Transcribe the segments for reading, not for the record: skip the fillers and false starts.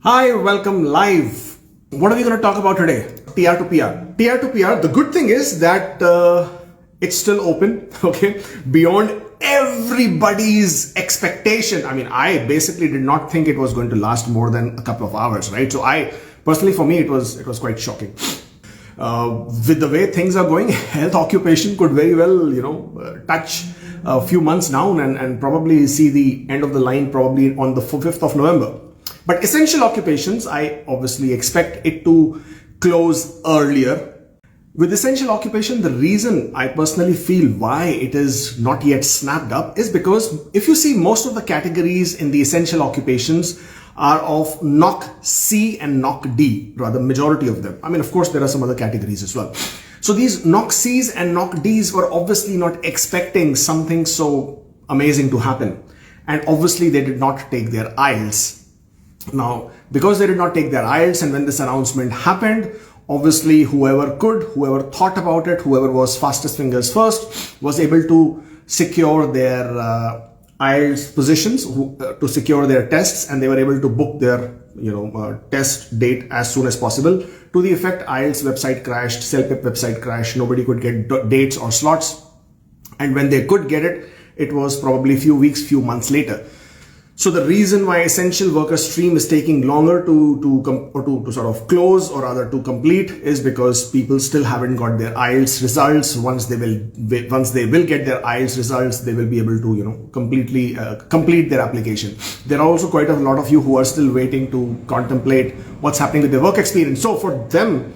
Hi, welcome live. What are we going to talk about today? TR to PR. TR to PR, the good thing is that it's still open, okay? Beyond everybody's expectation. I mean, I basically did not think it was going to last more than a couple of hours, right? So personally, for me, it was quite shocking. With the way things are going, health occupation could very well, touch a few months down and probably see the end of the line probably on the 5th of November. But essential occupations, I obviously expect it to close earlier. With essential occupation, the reason I personally feel why it is not yet snapped up is because if you see most of the categories in the essential occupations are of knock C and knock D, rather majority of them. I mean, of course, there are some other categories as well. So these knock Cs and knock Ds were obviously not expecting something so amazing to happen. And obviously they did not take their IELTS. Now, because they did not take their IELTS and when this announcement happened, obviously whoever thought about it, whoever was fastest fingers first, was able to secure their IELTS positions, to secure their tests, and they were able to book their test date as soon as possible. To the effect, IELTS website crashed, CELPIP website crashed, nobody could get dates or slots. And when they could get it, it was probably a few weeks, few months later. So the reason why essential worker stream is taking longer to sort of close or rather to complete is because people still haven't got their IELTS results. Once they will get their IELTS results, they will be able to completely complete their application. There are also quite a lot of you who are still waiting to contemplate what's happening with their work experience. So for them,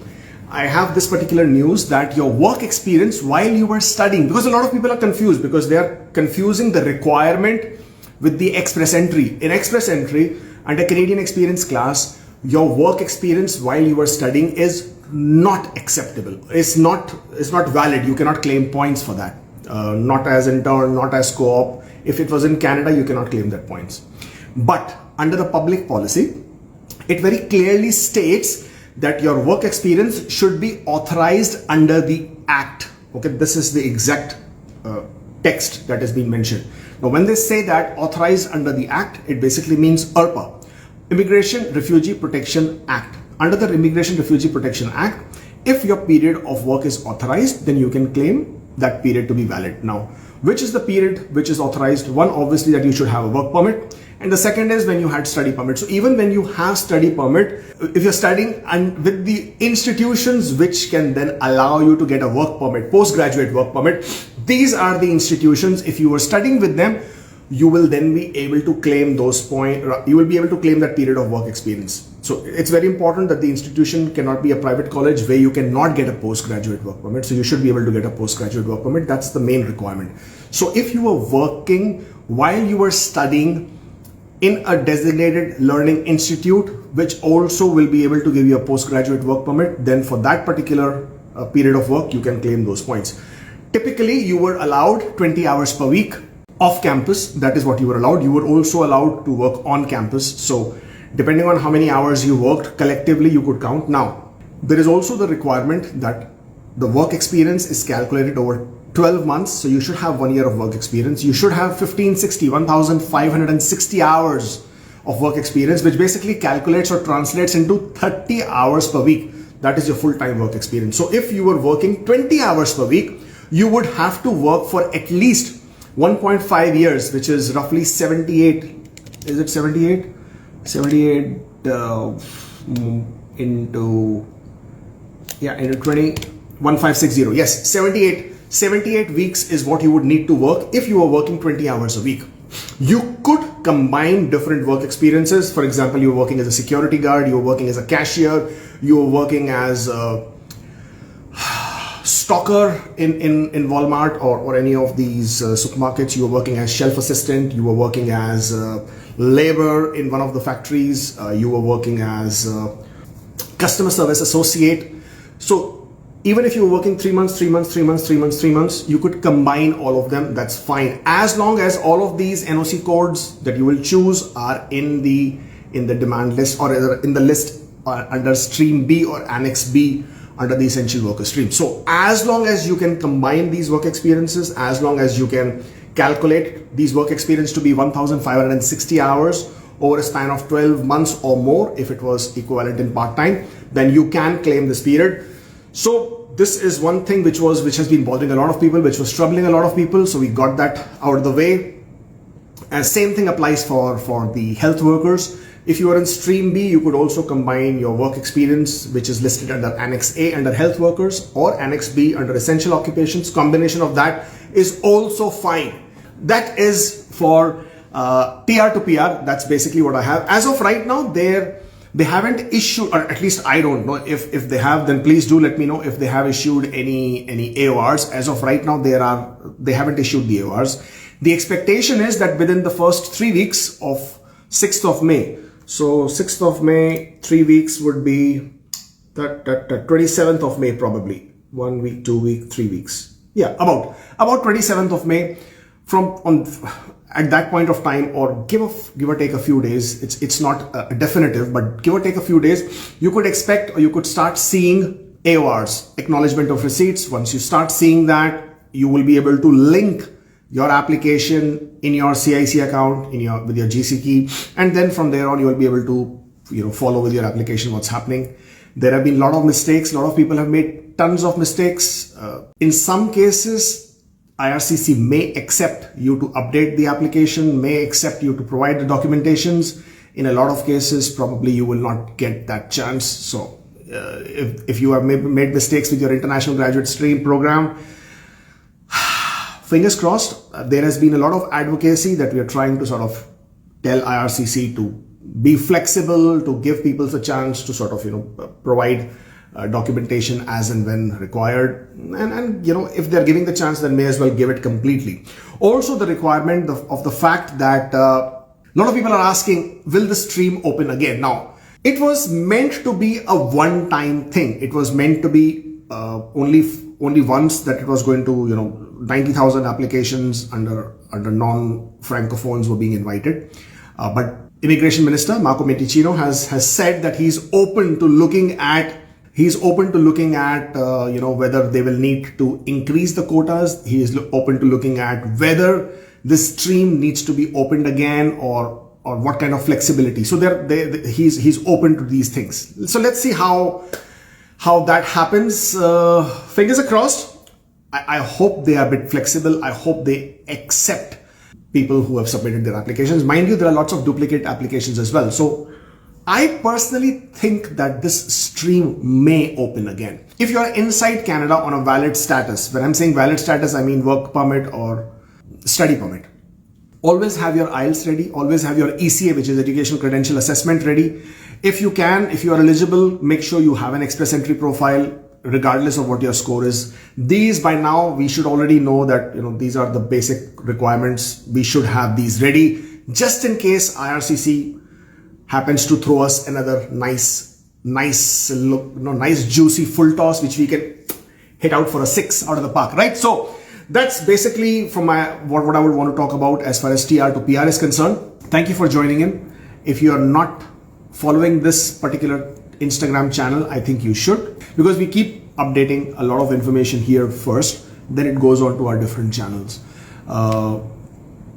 I have this particular news that your work experience while you were studying, because a lot of people are confused because they are confusing the requirement with the express entry. In express entry, under Canadian experience class, your work experience while you were studying is not acceptable. It's not valid. You cannot claim points for that. Not as intern, not as co-op. If it was in Canada, you cannot claim that points. But under the public policy, it very clearly states that your work experience should be authorized under the Act. Okay, this is the exact text that has been mentioned. Now, when they say that authorized under the Act, it basically means IRPA, Immigration Refugee Protection Act. Under the Immigration Refugee Protection Act, if your period of work is authorized, then you can claim that period to be valid. Now, which is the period which is authorized? One, obviously, that you should have a work permit. And the second is when you had study permit. So even when you have study permit, if you're studying and with the institutions which can then allow you to get a work permit, postgraduate work permit, these are the institutions. If you were studying with them, you will then be able to claim those points. You will be able to claim that period of work experience. So it's very important that the institution cannot be a private college where you cannot get a postgraduate work permit. So you should be able to get a postgraduate work permit. That's the main requirement. So if you were working while you were studying in a designated learning institute, which also will be able to give you a postgraduate work permit, then for that particular period of work, you can claim those points. Typically, you were allowed 20 hours per week off campus. That is what you were allowed. You were also allowed to work on campus. So depending on how many hours you worked, collectively you could count. Now, there is also the requirement that the work experience is calculated over 12 months. So you should have 1 year of work experience. You should have 1,560 hours of work experience, which basically calculates or translates into 30 hours per week. That is your full-time work experience. So if you were working 20 hours per week, you would have to work for at least 1.5 years, which is roughly 78. Is it 78? 78 into 1560. Yes, 78 weeks is what you would need to work if you were working 20 hours a week. You could combine different work experiences. For example, you were working as a security guard, you were working as a cashier, you were working as a stocker in Walmart or any of these supermarkets. You were working as shelf assistant, you were working as labor in one of the factories, you were working as customer service associate. So even if you were working 3 months, you could combine all of them. That's fine, as long as all of these NOC codes that you will choose are in the demand list or in the list under stream B or annex B under the essential worker stream. So as long as you can combine these work experiences, as long as you can calculate these work experience to be 1,560 hours over a span of 12 months or more, if it was equivalent in part-time, then you can claim this period. So this is one thing which has been bothering a lot of people, which was troubling a lot of people. So we got that out of the way. And same thing applies for the health workers. If you are in stream B, you could also combine your work experience, which is listed under Annex A under health workers, or Annex B under essential occupations. Combination of that is also fine. That is for TR to PR. That's basically what I have. As of right now, they haven't issued, or at least I don't know. If they have, then please do let me know if they have issued any AORs. As of right now, they haven't issued the AORs. The expectation is that within the first 3 weeks of 6th of May, so 6th of May, 3 weeks would be that 27th of May probably. 1 week, 2 weeks, 3 weeks. Yeah, about 27th of May. At that point of time, or give or take a few days, it's not definitive, but give or take a few days, you could expect, or you could start seeing AORs, acknowledgement of receipts. Once you start seeing that, you will be able to link your application in your CIC account with your GC key, and then from there on you will be able to follow with your application what's happening. There have been a lot of mistakes. A lot of people have made tons of mistakes. In some cases, IRCC may accept you to update the application, may accept you to provide the documentations. In a lot of cases, probably you will not get that chance. So if you have made mistakes with your international graduate stream program, fingers crossed. There has been a lot of advocacy that we are trying to sort of tell IRCC to be flexible, to give people a chance to sort of provide documentation as and when required, and if they're giving the chance, then may as well give it completely. Also, the requirement of the fact that a lot of people are asking, will the stream open again? Now, it was meant to be a one-time thing. It was meant to be only once, that it was going to 90,000 applications under non-francophones were being invited, but Immigration Minister Marco Meticino has said that he's open to looking at whether they will need to increase the quotas. He is open to looking at whether this stream needs to be opened again, or what kind of flexibility. So he's open to these things. So let's see how that happens. Fingers are crossed. I hope they are a bit flexible. I hope they accept people who have submitted their applications. Mind you, there are lots of duplicate applications as well. So I personally think that this stream may open again. If you are inside Canada on a valid status, when I'm saying valid status, I mean work permit or study permit. Always have your IELTS ready. Always have your ECA, which is Educational Credential Assessment, ready. If you are eligible, make sure you have an express entry profile, regardless of what your score is. These, by now, we should already know that, these are the basic requirements. We should have these ready just in case IRCC happens to throw us another nice juicy full toss, which we can hit out for a 6 out of the park, right? So that's basically from what I would want to talk about as far as TR to PR is concerned. Thank you for joining in. If you are not following this particular Instagram channel, I think you should, because we keep updating a lot of information here first, then it goes on to our different channels.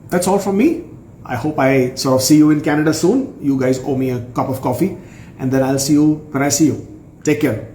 That's all from me. I hope I sort of see you in Canada soon. You guys owe me a cup of coffee, and then I'll see you when I see you. Take care.